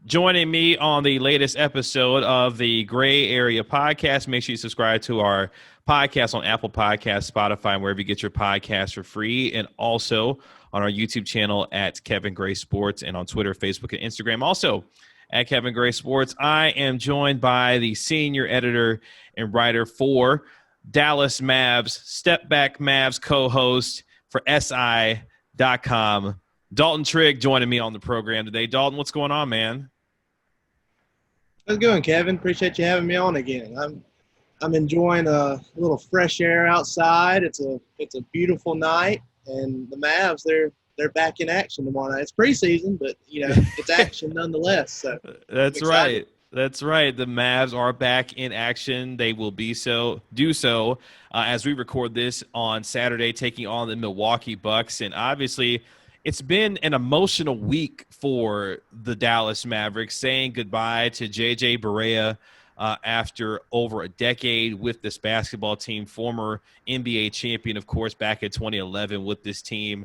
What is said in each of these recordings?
Joining me on the latest episode of the Gray Area Podcast. Make sure you subscribe to our podcast on Apple Podcasts, Spotify, and wherever you get your podcasts for free. And also on our YouTube channel at Kevin Gray Sports and on Twitter, Facebook, and Instagram. Also at Kevin Gray Sports. I am joined by the senior editor and writer for Dallas Mavs, Step Back Mavs co-host for SI.com, Dalton Trigg, joining me on the program today. Dalton, what's going on, man? How's it going, Kevin? Appreciate you having me on again. I'm enjoying a little fresh air outside. It's a beautiful night, and the Mavs they're back in action tomorrow night. It's preseason, but it's action nonetheless. So that's right. That's right. The Mavs are back in action. They will do so as we record this on Saturday, taking on the Milwaukee Bucks, and obviously it's been an emotional week for the Dallas Mavericks, saying goodbye to JJ Barea after over a decade with this basketball team, former NBA champion, of course, back in 2011 with this team.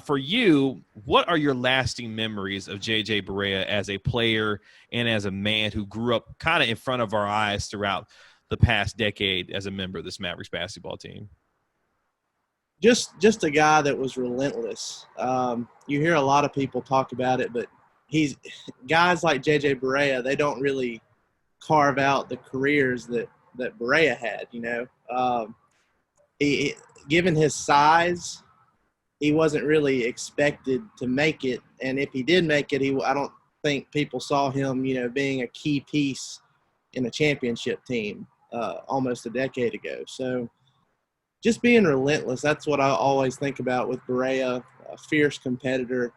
For you, what are your lasting memories of JJ Barea as a player and as a man who grew up kind of in front of our eyes throughout the past decade as a member of this Mavericks basketball team? Just a guy that was relentless. You hear a lot of people talk about it, but guys like JJ Barea, they don't really carve out the careers that Barea had. He, given his size, he wasn't really expected to make it, and if he did make it, I don't think people saw him, being a key piece in a championship team almost a decade ago. So just being relentless, that's what I always think about with Barea, a fierce competitor.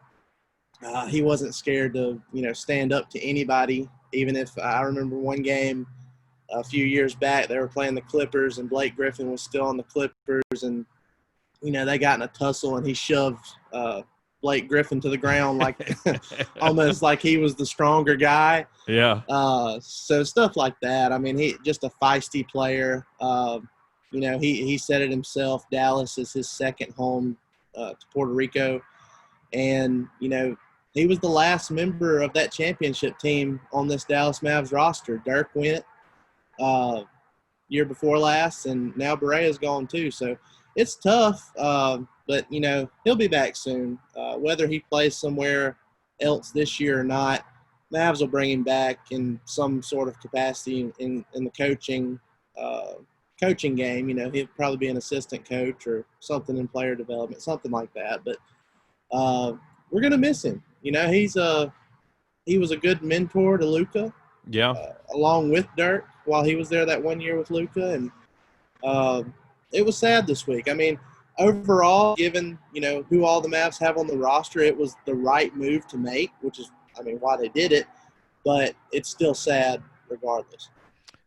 He wasn't scared to, stand up to anybody, even if I remember one game a few years back, they were playing the Clippers and Blake Griffin was still on the Clippers, and, they got in a tussle and he shoved Blake Griffin to the ground like almost like he was the stronger guy. Yeah. So stuff like that. I mean, he just a feisty player. He said it himself. Dallas is his second home to Puerto Rico. And, he was the last member of that championship team on this Dallas Mavs roster. Dirk went year before last, and now Barea's gone too. So it's tough, but, he'll be back soon. Whether he plays somewhere else this year or not, Mavs will bring him back in some sort of capacity in the coaching game. He'll probably be an assistant coach or something in player development, something like that. But we're going to miss him. He was a good mentor to Luka. Yeah. Along with Dirk while he was there that 1 year with Luka. And it was sad this week. I mean, overall, given, who all the Mavs have on the roster, it was the right move to make, which is, why they did it. But it's still sad regardless.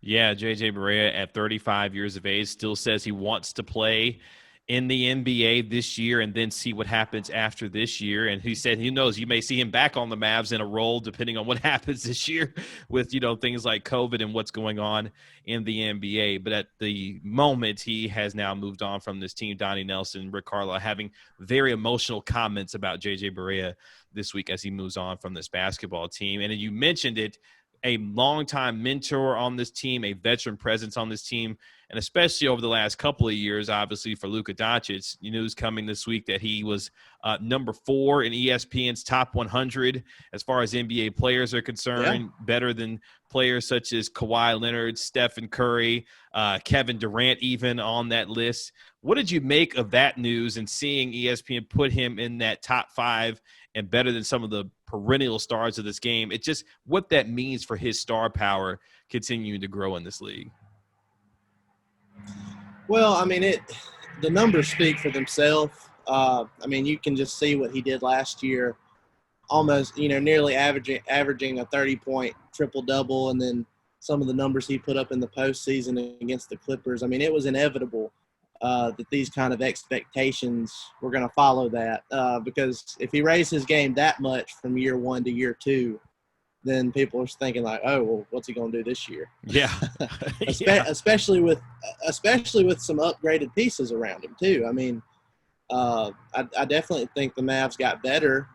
Yeah, JJ Barea at 35 years of age still says he wants to play in the NBA this year and then see what happens after this year. And he said, who knows, you may see him back on the Mavs in a role depending on what happens this year with, things like COVID and what's going on in the NBA. But at the moment, he has now moved on from this team. Donnie Nelson, Rick Carlisle having very emotional comments about JJ Barea this week as he moves on from this basketball team. And you mentioned it, a longtime mentor on this team, a veteran presence on this team, and especially over the last couple of years, obviously, for Luka Doncic. News coming this week that he was number 4 in ESPN's top 100 as far as NBA players are concerned, better than players such as Kawhi Leonard, Stephen Curry, Kevin Durant even on that list. What did you make of that news and seeing ESPN put him in that top 5 and better than some of the perennial stars of this game? It's just what that means for his star power continuing to grow in this league. Well, the numbers speak for themselves. You can just see what he did last year, almost, nearly averaging a 30-point triple-double, and then some of the numbers he put up in the postseason against the Clippers. It was inevitable that these kind of expectations were going to follow that because if he raised his game that much from year 1 to year 2, then people are thinking like, oh, well, what's he going to do this year? Yeah. Especially with some upgraded pieces around him too. I definitely think the Mavs got better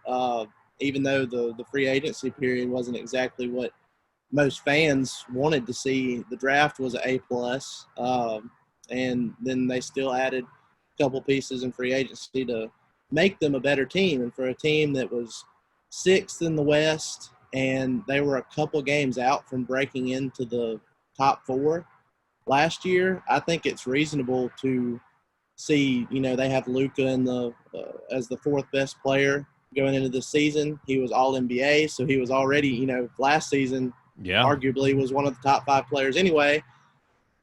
even though the free agency period wasn't exactly what most fans wanted to see, the draft was an A+. And then they still added a couple pieces in free agency to make them a better team. And for a team that was sixth in the West and they were a couple games out from breaking into the top four last year, I think it's reasonable to see, they have Luka in as the fourth best player going into the season. He was all NBA, so he was already, last season arguably was one of the top 5 players anyway.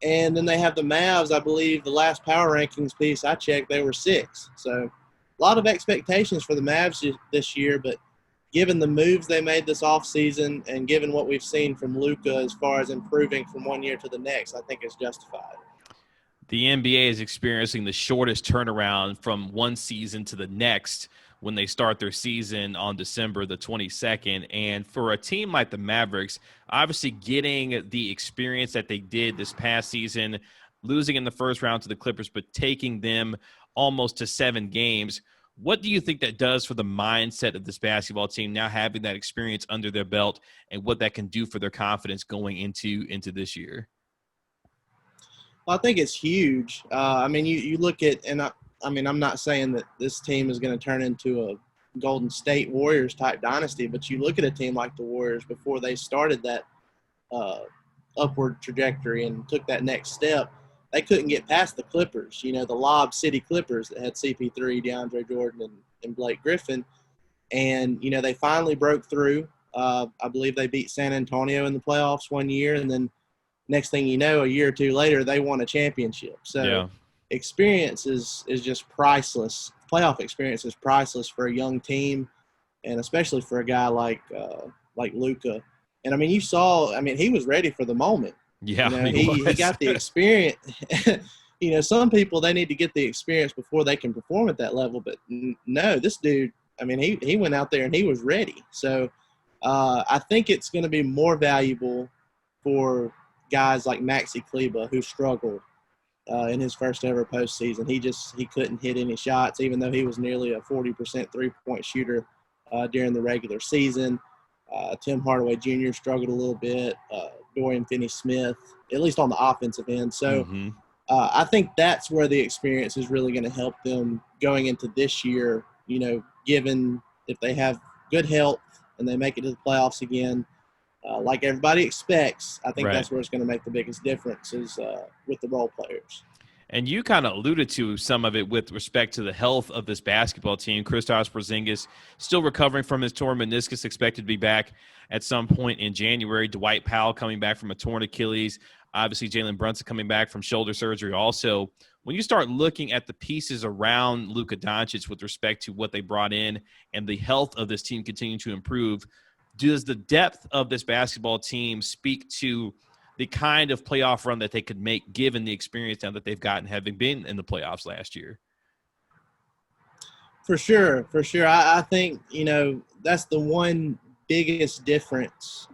And then they have the Mavs, I believe the last power rankings piece I checked, they were 6. So a lot of expectations for the Mavs this year, but given the moves they made this offseason and given what we've seen from Luka as far as improving from one year to the next, I think it's justified. The NBA is experiencing the shortest turnaround from one season to the next when they start their season on December the 22nd. And for a team like the Mavericks, obviously getting the experience that they did this past season, losing in the first round to the Clippers, but taking them almost to 7 games, what do you think that does for the mindset of this basketball team now having that experience under their belt and what that can do for their confidence going into this year? Well, I think it's huge. You look at, and I'm not saying that this team is going to turn into a Golden State Warriors type dynasty, but you look at a team like the Warriors before they started that upward trajectory and took that next step, they couldn't get past the Clippers, the Lob City Clippers that had CP3, DeAndre Jordan, and Blake Griffin. And, they finally broke through. I believe they beat San Antonio in the playoffs one year, and then next thing you know, a year or two later, they won a championship. So experience is just priceless. Playoff experience is priceless for a young team, and especially for a guy like Luka. And, you saw, he was ready for the moment. Yeah, he got the experience. Some people, they need to get the experience before they can perform at that level. But no, this dude, he went out there and he was ready. So I think it's going to be more valuable for guys like Maxi Kleba, who struggled in his first ever postseason. He couldn't hit any shots, even though he was nearly a 40% three-point shooter during the regular season. Tim Hardaway Jr. struggled a little bit. Dorian Finney-Smith, at least on the offensive end. So I think that's where the experience is really going to help them going into this year, given if they have good health and they make it to the playoffs again, like everybody expects. I think that's where it's going to make the biggest difference is with the role players. And you kind of alluded to some of it with respect to the health of this basketball team. Kristaps Porzingis still recovering from his torn meniscus, expected to be back at some point in January. Dwight Powell coming back from a torn Achilles. Obviously, Jalen Brunson coming back from shoulder surgery also. When you start looking at the pieces around Luka Doncic with respect to what they brought in and the health of this team continuing to improve, does the depth of this basketball team speak to the kind of playoff run that they could make given the experience now that they've gotten having been in the playoffs last year? For sure. I think, that's the one biggest difference.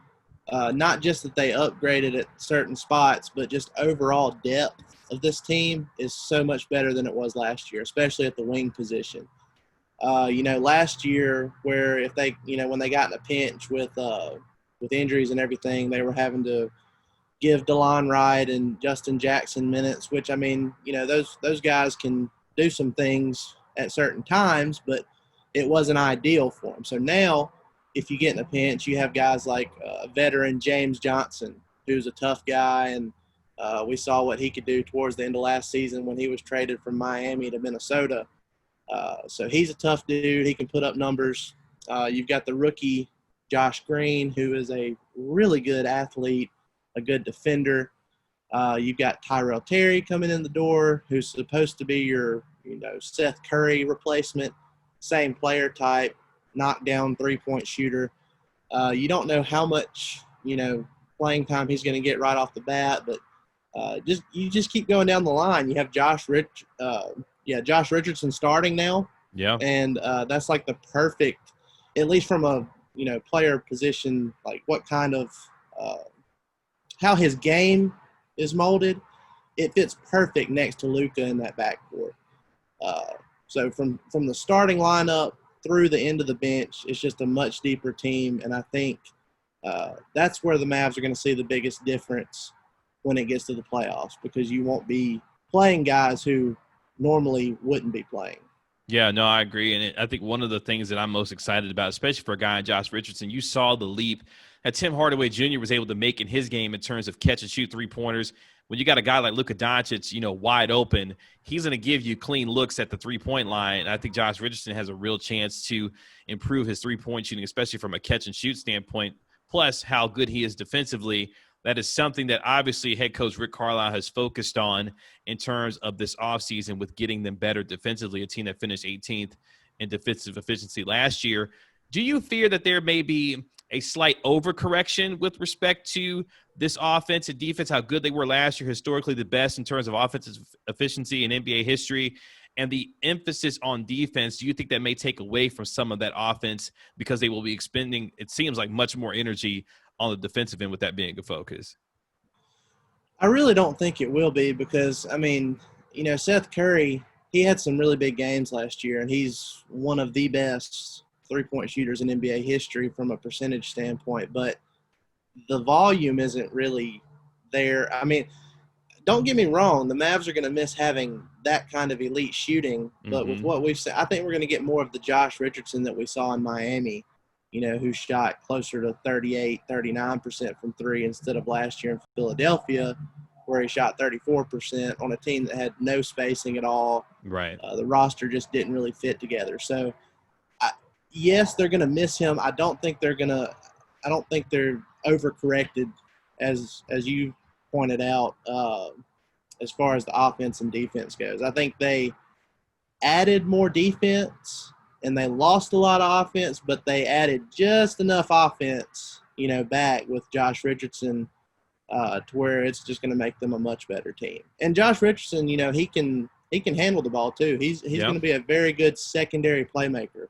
Not just that they upgraded at certain spots, but just overall depth of this team is so much better than it was last year, especially at the wing position. Last year where if they, when they got in a pinch with injuries and everything, they were having to give DeLon Wright and Justin Jackson minutes, which, those guys can do some things at certain times, but it wasn't ideal for them. So now if you get in a pinch, you have guys like veteran James Johnson, who's a tough guy, and we saw what he could do towards the end of last season when he was traded from Miami to Minnesota. So he's a tough dude. He can put up numbers. You've got the rookie Josh Green, who is a really good athlete, a good defender. You've got Tyrell Terry coming in the door, who's supposed to be your, Seth Curry replacement, same player type, knockdown three-point shooter. You don't know how much, playing time he's going to get right off the bat, but you just keep going down the line. You have Josh Richardson starting now. Yeah. And that's like the perfect, at least from a, player position, like what kind of how his game is molded, it fits perfect next to Luka in that backcourt. So from the starting lineup, through the end of the bench, it's just a much deeper team. And I think that's where the Mavs are going to see the biggest difference when it gets to the playoffs, because you won't be playing guys who normally wouldn't be playing. Yeah, no, I agree. And I think one of the things that I'm most excited about, especially for a guy like Josh Richardson, you saw the leap that Tim Hardaway Jr. was able to make in his game in terms of catch and shoot three-pointers. When you got a guy like Luka Doncic, wide open, he's going to give you clean looks at the three-point line. And I think Josh Richardson has a real chance to improve his three-point shooting, especially from a catch and shoot standpoint, plus how good he is defensively. That is something that obviously head coach Rick Carlisle has focused on in terms of this offseason with getting them better defensively, a team that finished 18th in defensive efficiency last year. Do you fear that there may be a slight overcorrection with respect to this offense and defense, how good they were last year, historically the best in terms of offensive efficiency in NBA history, and the emphasis on defense? Do you think that may take away from some of that offense because they will be expending, it seems like, much more energy on the defensive end with that being a focus? I really don't think it will be, because, Seth Curry, he had some really big games last year, and he's one of the best three-point shooters in NBA history from a percentage standpoint, but the volume isn't really there. Don't get me wrong, the Mavs are going to miss having that kind of elite shooting, but with what we've seen, I think we're going to get more of the Josh Richardson that we saw in Miami, who shot closer to 38, 39% from three instead of last year in Philadelphia, where he shot 34% on a team that had no spacing at all. Right. The roster just didn't really fit together. So, yes, they're going to miss him. I don't think they're overcorrected, as you pointed out, as far as the offense and defense goes. I think they added more defense and they lost a lot of offense, but they added just enough offense, back with Josh Richardson to where it's just going to make them a much better team. And Josh Richardson, he can handle the ball too. He's going to be a very good secondary playmaker.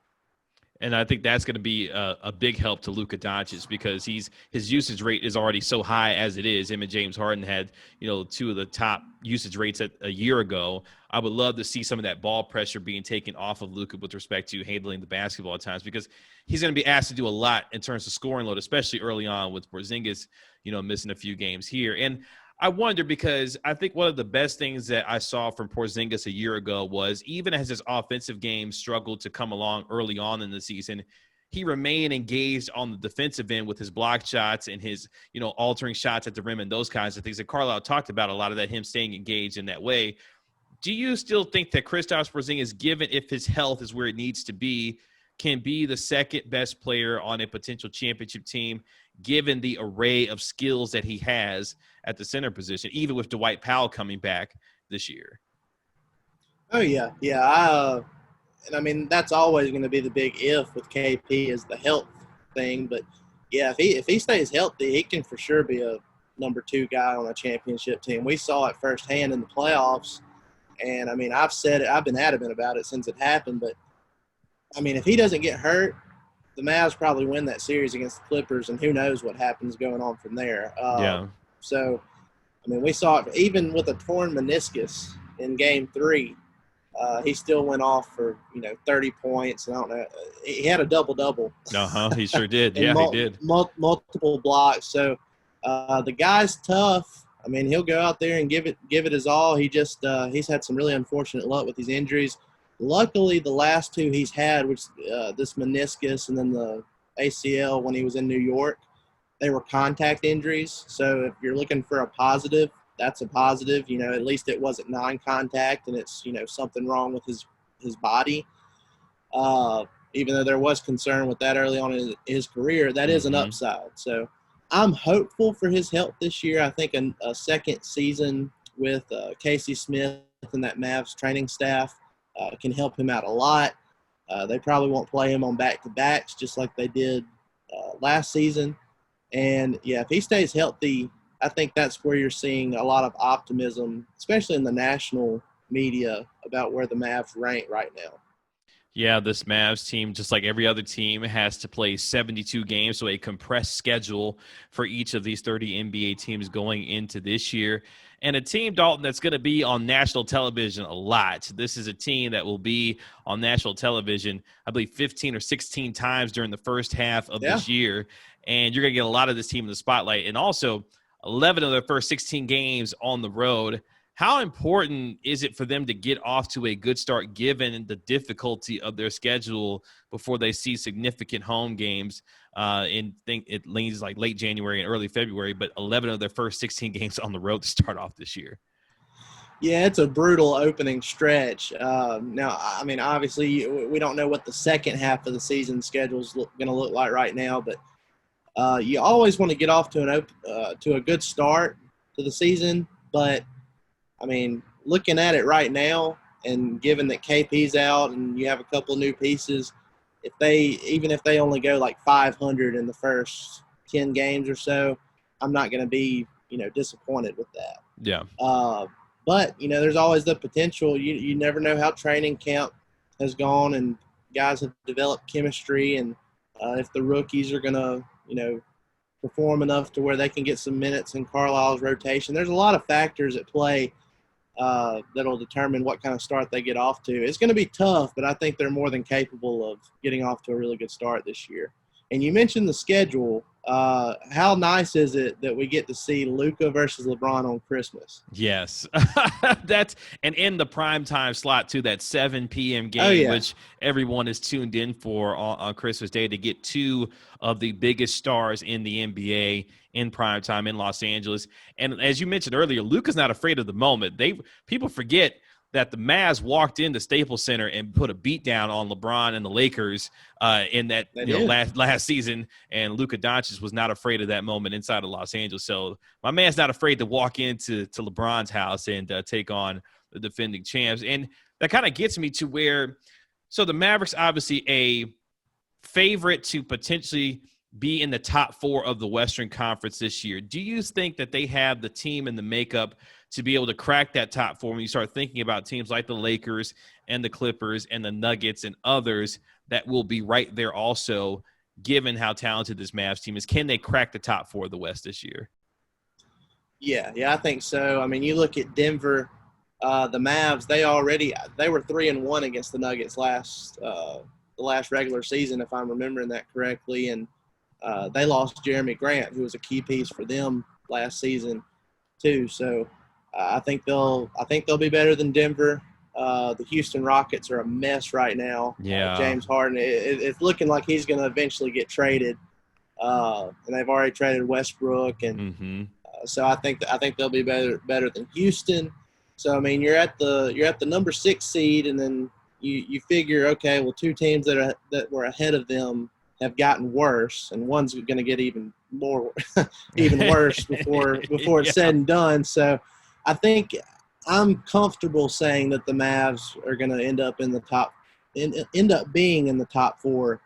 And I think that's going to be a big help to Luka Doncic, because his usage rate is already so high as it is. Him and James Harden had, two of the top usage rates a year ago. I would love to see some of that ball pressure being taken off of Luka with respect to handling the basketball at times, because he's going to be asked to do a lot in terms of scoring load, especially early on with Porzingis, missing a few games here. And I wonder, because I think one of the best things that I saw from Porzingis a year ago was, even as his offensive game struggled to come along early on in the season, he remained engaged on the defensive end with his block shots and his, altering shots at the rim and those kinds of things that Carlisle talked about, a lot of that, him staying engaged in that way. Do you still think that Kristaps Porzingis, given if his health is where it needs to be, can be the second best player on a potential championship team, given the array of skills that he has at the center position, even with Dwight Powell coming back this year? Oh, yeah. Yeah. That's always going to be the big if with KP, is the health thing. But, yeah, if he stays healthy, he can for sure be a number 2 guy on a championship team. We saw it firsthand in the playoffs. And, I've said it. I've been adamant about it since it happened. But, if he doesn't get hurt, the Mavs probably win that series against the Clippers, and who knows what happens going on from there. So, we saw it even with a torn meniscus in Game 3. He still went off for, 30 points. And I don't know. He had a double-double. He sure did. Yeah, he did. Multiple blocks. So, the guy's tough. He'll go out there and give it his all. He just he's had some really unfortunate luck with these injuries. Luckily, the last 2 he's had, which this meniscus and then the ACL when he was in New York, they were contact injuries. So if you're looking for a positive, that's a positive. At least it wasn't non-contact, and it's, something wrong with his body. Even though there was concern with that early on in his career, that is an upside. So I'm hopeful for his health this year. I think a second season with Casey Smith and that Mavs training staff can help him out a lot. They probably won't play him on back-to-backs just like they did last season. And, yeah, if he stays healthy, I think that's where you're seeing a lot of optimism, especially in the national media, about where the Mavs rank right now. Yeah, this Mavs team, just like every other team, has to play 72 games, so a compressed schedule for each of these 30 NBA teams going into this year. And a team, Dalton, that's going to be on national television a lot. This is a team that will be on national television, I believe, 15 or 16 times during the first half of Yeah. this year. And you're going to get a lot of this team in the spotlight. And also, 11 of their first 16 games on the road. How important is it for them to get off to a good start given the difficulty of their schedule before they see significant home games it leans like late January and early February, but 11 of their first 16 games on the road to start off this year? Yeah, it's a brutal opening stretch. Now, I mean, obviously, we don't know what the second half of the season schedule is going to look like right now, but you always want to get off to to a good start to the season. But I mean, looking at it right now, and given that KP's out and you have a couple of new pieces, even if they only go like 500 in the first 10 games or so, I'm not going to be disappointed with that. Yeah. But there's always the potential. You never know how training camp has gone, and guys have developed chemistry, and if the rookies are going to perform enough to where they can get some minutes in Carlisle's rotation. There's a lot of factors at play that'll determine what kind of start they get off to. It's going to be tough, but I think they're more than capable of getting off to a really good start this year. And you mentioned the schedule. How nice is it that we get to see Luka versus LeBron on Christmas? Yes. That's and in the primetime slot too, that 7 p.m. game, yeah. which everyone is tuned in for on Christmas Day to get two of the biggest stars in the NBA in primetime in Los Angeles. And as you mentioned earlier, Luka's not afraid of the moment. People forget that the Mavs walked into Staples Center and put a beat down on LeBron and the Lakers in that last season, and Luka Doncic was not afraid of that moment inside of Los Angeles. So my man's not afraid to walk into LeBron's house and take on the defending champs. And that kind of gets me to where – so the Mavericks obviously a favorite to potentially be in the top four of the Western Conference this year. Do you think that they have the team and the makeup to be able to crack that top four when you start thinking about teams like the Lakers and the Clippers and the Nuggets and others that will be right there also, given how talented this Mavs team is? Can they crack the top four of the West this year? Yeah, I think so. I mean, you look at Denver, the Mavs, they were 3-1 against the Nuggets the last regular season, if I'm remembering that correctly. And they lost Jeremy Grant, who was a key piece for them last season too. So I think they'll be better than Denver. The Houston Rockets are a mess right now. Yeah, James Harden, it's looking like he's going to eventually get traded, and they've already traded Westbrook, and so I think they'll be better than Houston. So I mean, you're at the number 6 seed, and then you figure, okay, well, two teams that were ahead of them have gotten worse, and one's going to get even worse before it's said and done. So I think I'm comfortable saying that the Mavs are going to end up being in the top four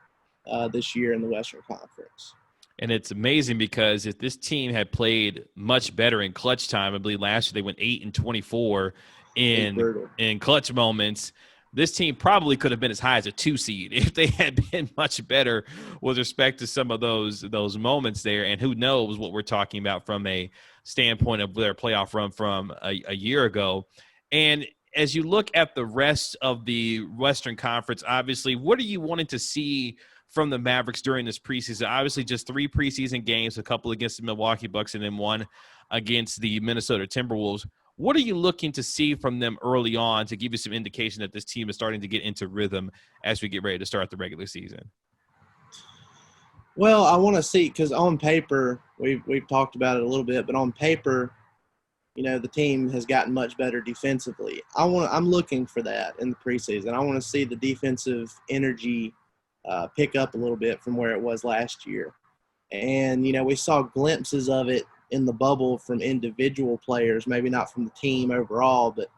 this year in the Western Conference. And it's amazing because if this team had played much better in clutch time, I believe last year they went 8-24 in clutch moments. This team probably could have been as high as a 2 seed if they had been much better with respect to some of those moments there. And who knows what we're talking about from a standpoint of their playoff run from a year ago. And as you look at the rest of the Western Conference, obviously, what are you wanting to see from the Mavericks during this preseason? Obviously, just 3 preseason games, a couple against the Milwaukee Bucks and then 1 against the Minnesota Timberwolves. What are you looking to see from them early on to give you some indication that this team is starting to get into rhythm as we get ready to start the regular season? Well, I want to see, because on paper, we've talked about it a little bit, but on paper, the team has gotten much better defensively. I'm looking for that in the preseason. I want to see the defensive energy pick up a little bit from where it was last year. And, we saw glimpses of it in the bubble from individual players, maybe not from the team overall, but,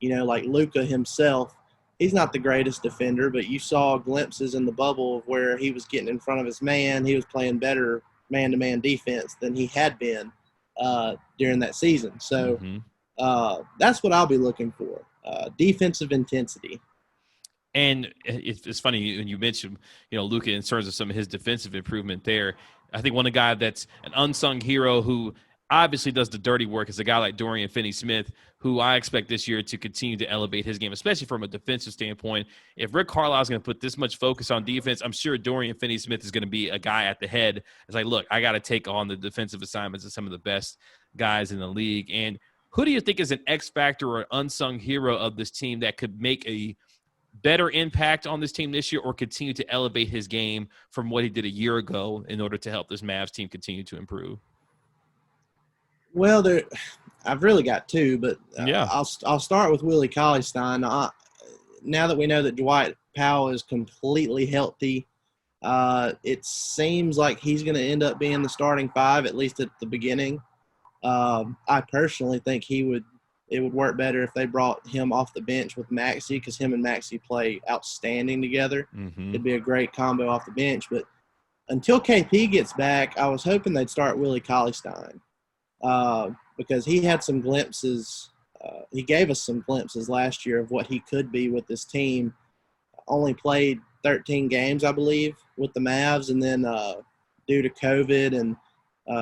like Luka himself, he's not the greatest defender, but you saw glimpses in the bubble of where he was getting in front of his man. He was playing better man-to-man defense than he had been during that season. So that's what I'll be looking for, defensive intensity. And it's funny when you mentioned, Luka in terms of some of his defensive improvement there. I think one guy that's an unsung hero who obviously does the dirty work is a guy like Dorian Finney-Smith, who I expect this year to continue to elevate his game, especially from a defensive standpoint. If Rick Carlisle is going to put this much focus on defense, I'm sure Dorian Finney-Smith is going to be a guy at the head. It's like, look, I got to take on the defensive assignments of some of the best guys in the league. And who do you think is an X factor or unsung hero of this team that could make a better impact on this team this year or continue to elevate his game from what he did a year ago in order to help this Mavs team continue to improve? Well, I've really got two, but yeah, I'll start with Willie Cauley-Stein. Now that we know that Dwight Powell is completely healthy, it seems like he's going to end up being the starting five, at least at the beginning. I personally think it would work better if they brought him off the bench with Maxey, because him and Maxey play outstanding together. Mm-hmm. It'd be a great combo off the bench. But until KP gets back, I was hoping they'd start Willie Cauley-Stein because he had some glimpses. He gave us some glimpses last year of what he could be with this team. Only played 13 games, I believe, with the Mavs, and then due to COVID and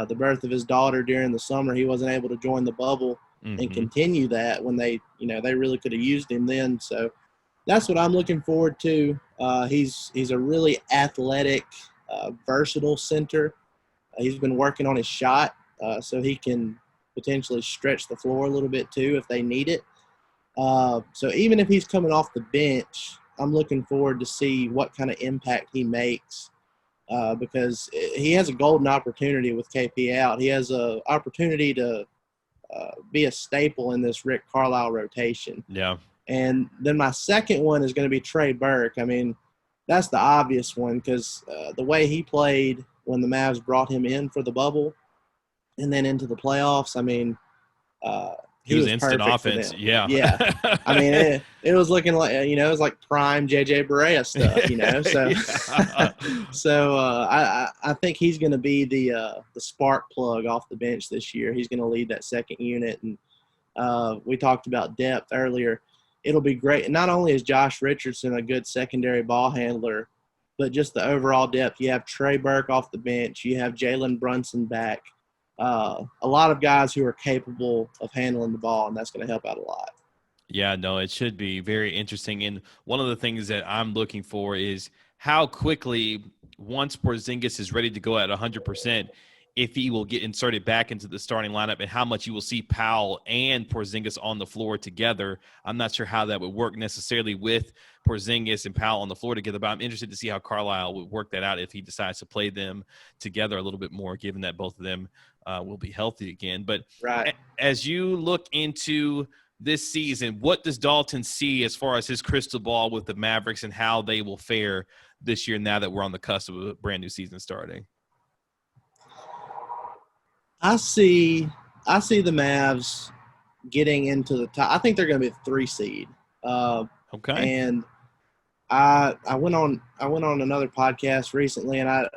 the birth of his daughter during the summer, he wasn't able to join the bubble and continue that when they really could have used him then. So that's what I'm looking forward to. He's a really athletic, versatile center. He's been working on his shot so he can potentially stretch the floor a little bit too if they need it. So even if he's coming off the bench, I'm looking forward to see what kind of impact he makes because he has a golden opportunity with KP out. He has an opportunity to be a staple in this Rick Carlisle rotation. Yeah. And then my second one is going to be Trey Burke. I mean, that's the obvious one because the way he played when the Mavs brought him in for the bubble and then into the playoffs, I mean, he was instant offense. Yeah. Yeah. I mean, it was looking like, it was like prime JJ Barea stuff, So, so I think he's going to be the spark plug off the bench this year. He's going to lead that second unit. And we talked about depth earlier. It'll be great. And not only is Josh Richardson a good secondary ball handler, but just the overall depth. You have Trey Burke off the bench. You have Jalen Brunson back. A lot of guys who are capable of handling the ball, and that's going to help out a lot. Yeah, no, it should be very interesting. And one of the things that I'm looking for is how quickly, once Porzingis is ready to go at 100%, if he will get inserted back into the starting lineup and how much you will see Powell and Porzingis on the floor together. I'm not sure how that would work necessarily with Porzingis and Powell on the floor together, but I'm interested to see how Carlisle would work that out if he decides to play them together a little bit more, given that both of them will be healthy again. But right. As you look into this season, what does Dalton see as far as his crystal ball with the Mavericks and how they will fare this year now that we're on the cusp of a brand new season starting? I see the Mavs getting into the top. I think they're going to be a 3 seed. Okay. And I went on another podcast recently, and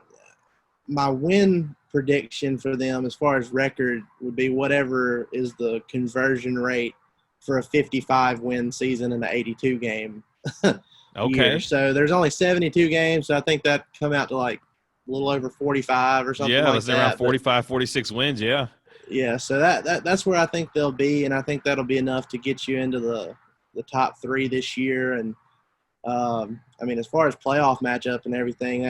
my win prediction for them as far as record would be whatever is the conversion rate for a 55 win season in an 82 game year. So there's only 72 games, so I think that come out to like a little over 45 or something like that. Yeah, that's around 45, 46 wins, yeah. Yeah, so that's where I think they'll be, and I think that'll be enough to get you into the top 3 this year. And, I mean, as far as playoff matchup and everything,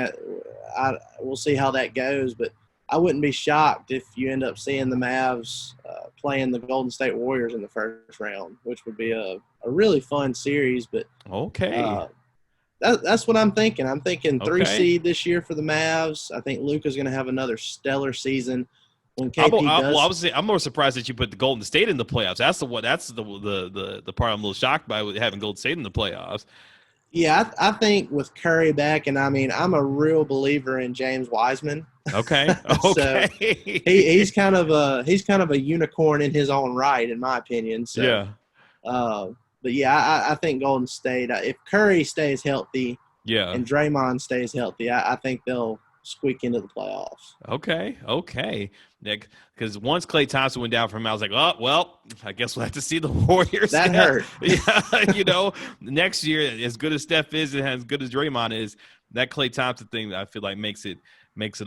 we'll see how that goes. But I wouldn't be shocked if you end up seeing the Mavs playing the Golden State Warriors in the first round, which would be a really fun series. But okay. That's what I'm thinking. I'm thinking 3 seed this year for the Mavs. I think Luka's going to have another stellar season. When KP I'm more surprised that you put the Golden State in the playoffs. That's the part I'm a little shocked by with having Golden State in the playoffs. Yeah, I think with Curry back, and I mean, I'm a real believer in James Wiseman. Okay. So he's kind of a unicorn in his own right, in my opinion. So, yeah. But yeah, I think Golden State. If Curry stays healthy, and Draymond stays healthy, I think they'll squeak into the playoffs. Okay. Nick, because once Klay Thompson went down for him, I was like, oh, well, I guess we'll have to see the Warriors. That hurt. Yeah, next year, as good as Steph is and as good as Draymond is, that Klay Thompson thing, I feel like makes it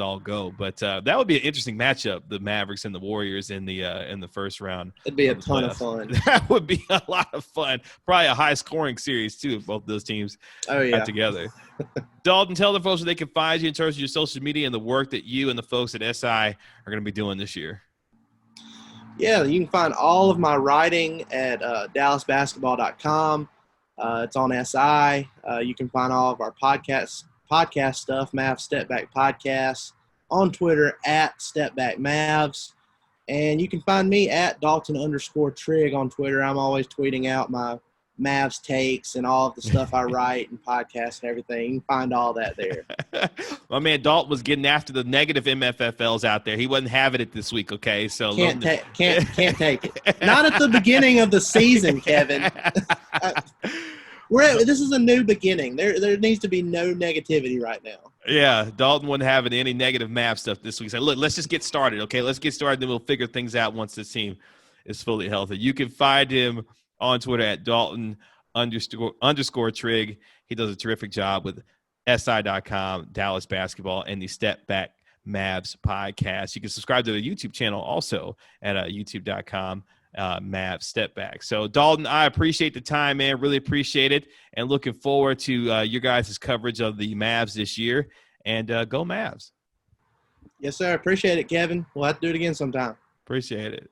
all go. But that would be an interesting matchup, the Mavericks and the Warriors in the first round. It'd be a ton of fun. That would be a lot of fun. Probably a high-scoring series, too, if both those teams got together. Dalton, tell the folks where they can find you in terms of your social media and the work that you and the folks at SI are going to be doing this year. Yeah, you can find all of my writing at dallasbasketball.com. It's on SI. You can find all of our podcast stuff, Mavs Step Back Podcast, on Twitter at Step Back Mavs. And you can find me at Dalton_Trigg on Twitter. I'm always tweeting out my Mavs takes and all of the stuff I write and podcasts and everything. You can find all that there. My man Dalton was getting after the negative MFFLs out there. He wasn't having it this week, okay? So can't take it. Not at the beginning of the season, Kevin. This is a new beginning. There needs to be no negativity right now. Yeah, Dalton wasn't having any negative Mav stuff this week. So look, let's just get started, okay? Let's get started, then we'll figure things out once this team is fully healthy. You can find him on Twitter at Dalton_Trigg. He does a terrific job with SI.com, Dallas Basketball, and the Step Back Mavs podcast. You can subscribe to the YouTube channel also at youtube.com. Mavs Step Back. So Dalton, I appreciate the time, man. Really appreciate it, and looking forward to your guys' coverage of the Mavs this year. And go Mavs. Yes, sir. Appreciate it, Kevin. We'll have to do it again sometime. Appreciate it.